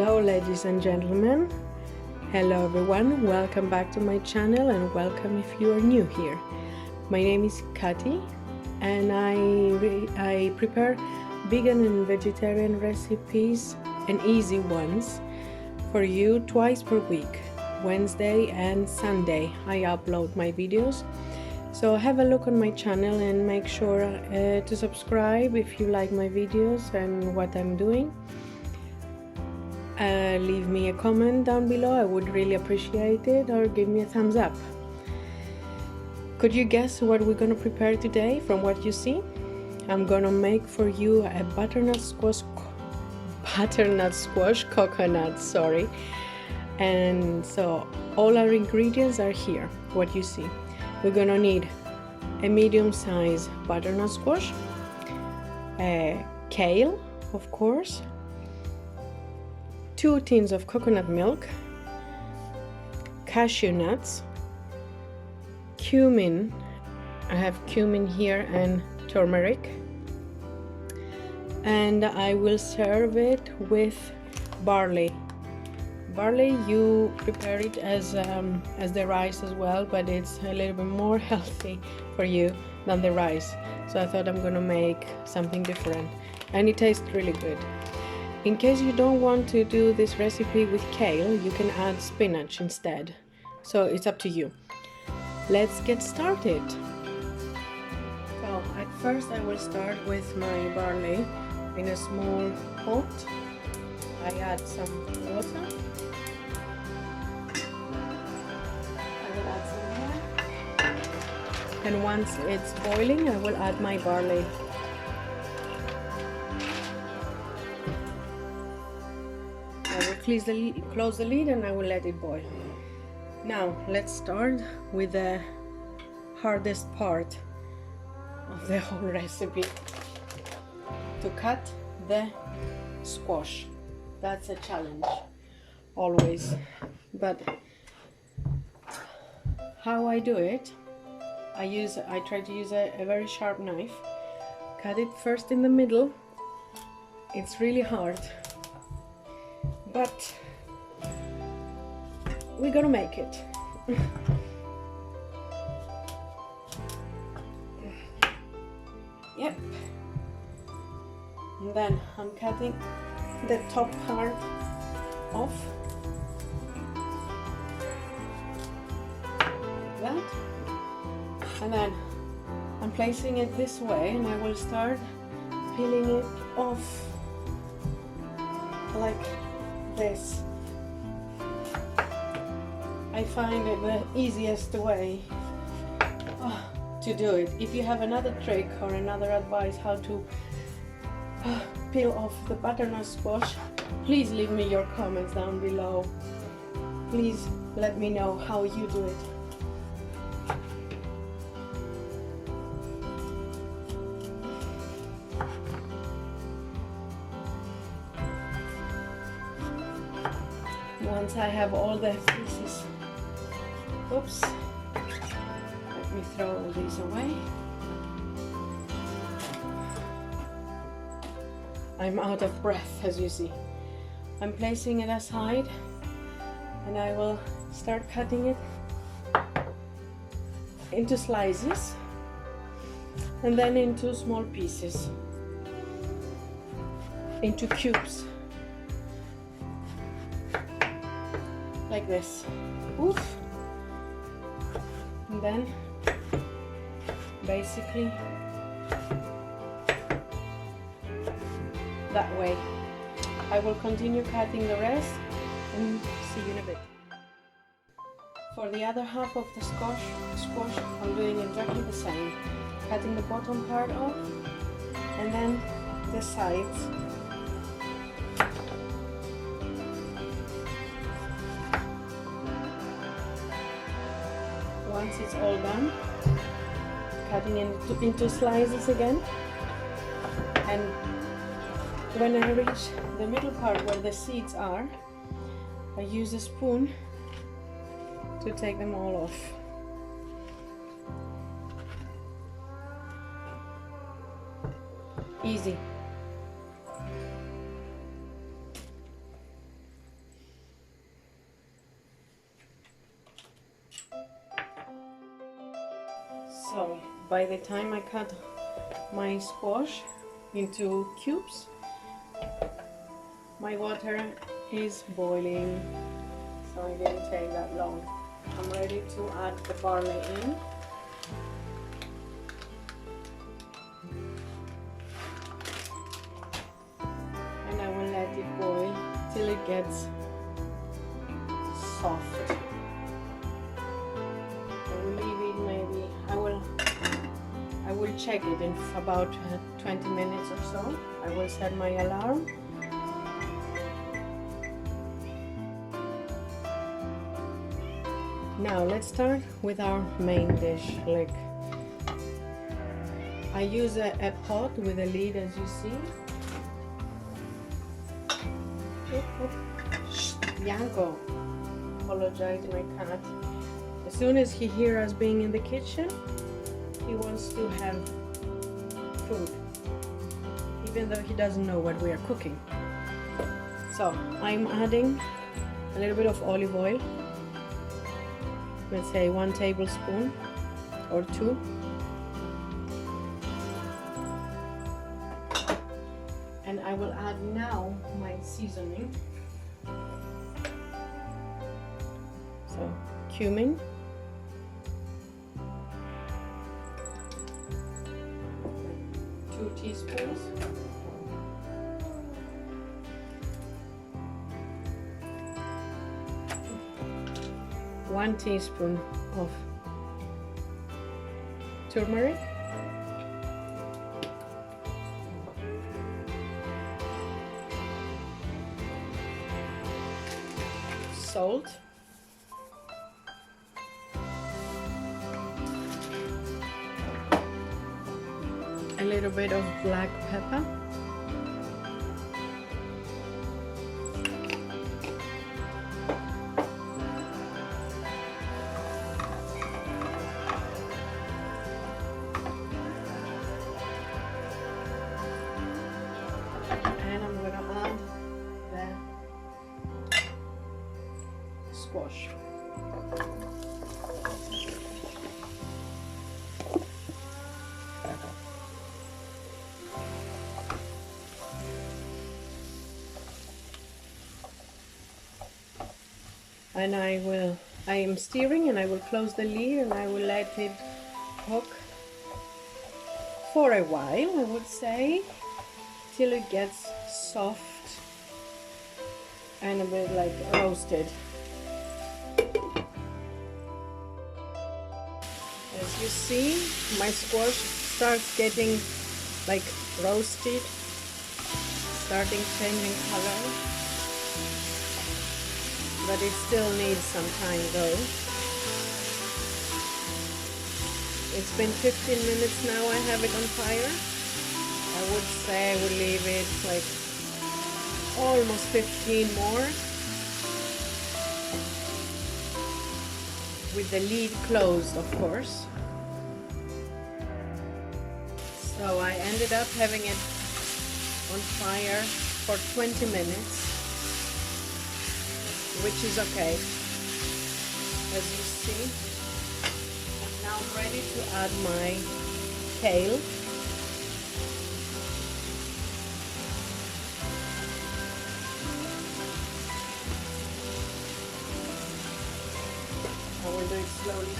Hello ladies and gentlemen, hello everyone, welcome back to my channel and welcome if you are new here. My name is Katy and I prepare vegan and vegetarian recipes and easy ones for you twice per week, Wednesday and Sunday. I upload my videos, so have a look on my channel and make sure to subscribe if you like my videos and what I'm doing. Leave me a comment down below, I would really appreciate it, or give me a thumbs up. Could you guess what we're gonna prepare today from what you see? I'm gonna make for you a butternut squash coconut, sorry. And so all our ingredients are here, what you see. We're gonna need a medium-sized butternut squash, kale, of course, 2 tins of coconut milk, cashew nuts, cumin, I have cumin here, and turmeric, and I will serve it with barley. Barley, you prepare it as the rice as well, but it's a little bit more healthy for you than the rice, so I thought I'm gonna make something different, and it tastes really good. In case you don't want to do this recipe with kale, you can add spinach instead. So it's up to you. Let's get started. So at first I will start with my barley in a small pot. I add some water. I will add some more. And once it's boiling, I will add my barley. Close the lid and I will let it boil. Now let's start with the hardest part of the whole recipe, to cut the squash. That's a challenge always, but how I do it, I try to use a very sharp knife, cut it first in the middle. It's really hard, but we're gonna make it. Yep. And then I'm cutting the top part off. That. And then I'm placing it this way, and I will start peeling it off like this. I find it the easiest way to do it. If you have another trick or another advice how to peel off the butternut squash, please leave me your comments down below. Please let me know how you do it. Once I have all the pieces, oops, let me throw all these away. I'm out of breath, as you see. I'm placing it aside and I will start cutting it into slices and then into small pieces, into cubes. Like this. Oof. And then basically that way. I will continue cutting the rest and see you in a bit. For the other half of the squash, I'm doing exactly the same. Cutting the bottom part off and then the sides. Once it's all done, cutting into slices again, and when I reach the middle part where the seeds are, I use a spoon to take them all off. Easy. So by the time I cut my squash into cubes, my water is boiling, so it didn't take that long. I'm ready to add the barley in. And I will let it boil till it gets soft. I will leave it maybe, I will check it in about 20 minutes or so. I will set my alarm. Now let's start with our main dish. Like, I use a pot with a lid, as you see. Bianco, apologize, my cat. As soon as he hears us being in the kitchen, he wants to have food, even though he doesn't know what we are cooking. So I'm adding a little bit of olive oil. Let's say 1 tablespoon or 2. And I will add now my seasoning. So cumin, two teaspoons, one teaspoon of turmeric, salt, a little bit of black pepper, and I'm gonna add the squash. And I am stirring, and I will close the lid, and I will let it cook for a while, I would say, till it gets soft and a bit like roasted. As you see, my squash starts getting like roasted, starting changing color. But it still needs some time though. It's been 15 minutes now I have it on fire. I would say I would leave it like almost 15 more. With the lid closed, of course. So I ended up having it on fire for 20 minutes. Which is okay, as you see. Now I'm ready to add my kale. I will do it slowly.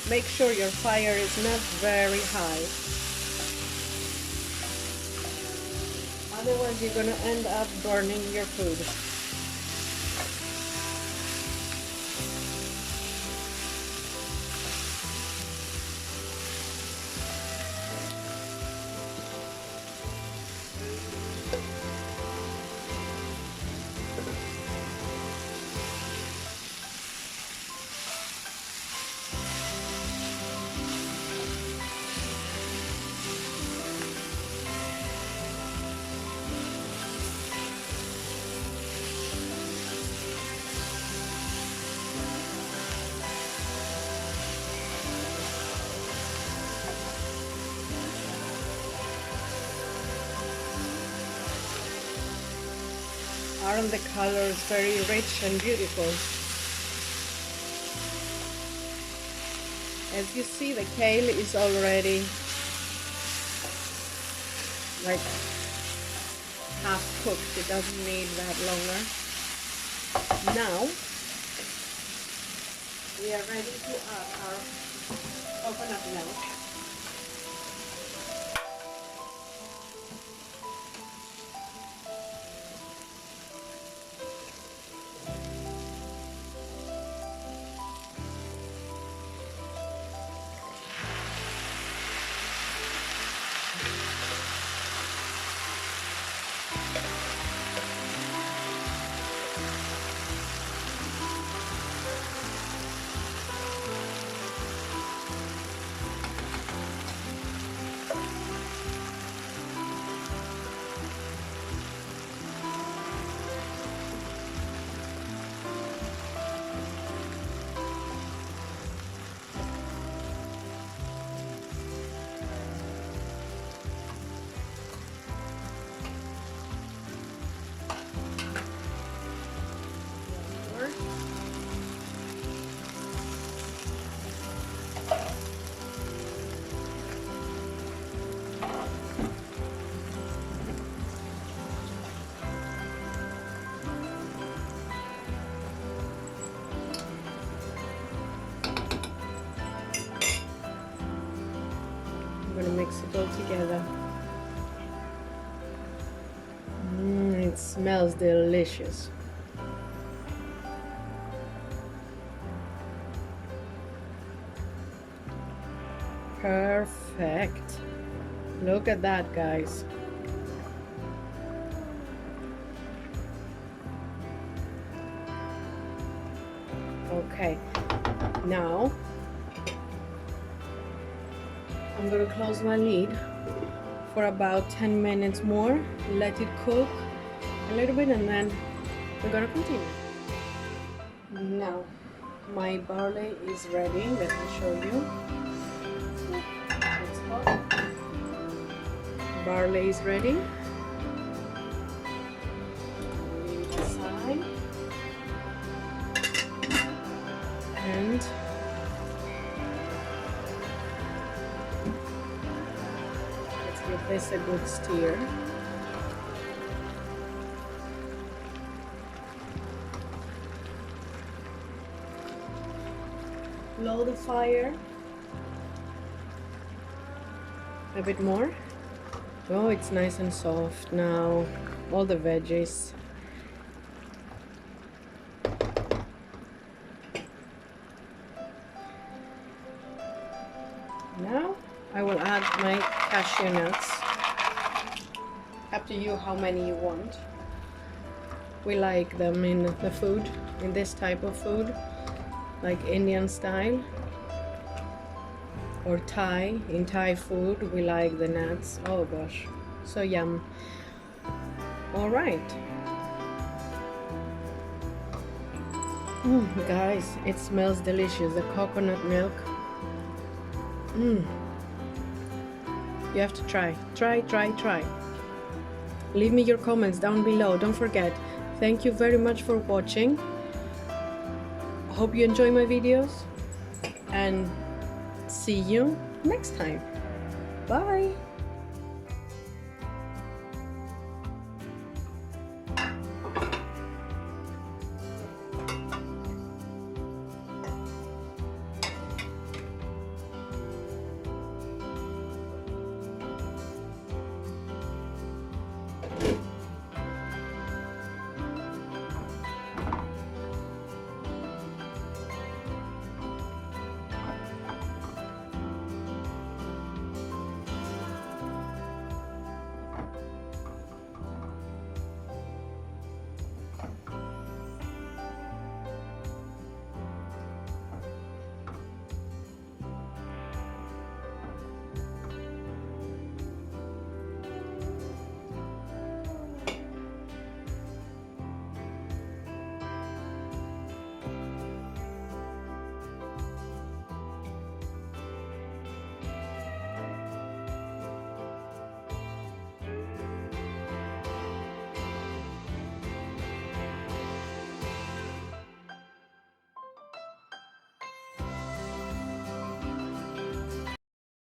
Make sure your fire is not very high. Otherwise you're going to end up burning your food. Aren't the colors very rich and beautiful? As you see, the kale is already like half cooked. It doesn't need that longer. Now we are ready to add our coconut milk. I'm gonna mix it all together. It smells delicious. Perfect. Look at that, guys. Okay, now I'm gonna close my lid for about 10 minutes more, let it cook a little bit, and then we're gonna continue. Now my barley is ready. Let me show you. It's hot. Barley is ready. Leave it aside. And let's give this a good stir. Low the fire a bit more. Oh, it's nice and soft now. All the veggies. Now I will add my cashew nuts. Up to you how many you want. We like them in the food, in this type of food, like Indian style or Thai. In Thai food we like the nuts. Oh gosh, so yum. All right. Guys, it smells delicious. The coconut milk. You have to try. Try. Leave me your comments down below. Don't forget. Thank you very much for watching. Hope you enjoy my videos, and see you next time. Bye.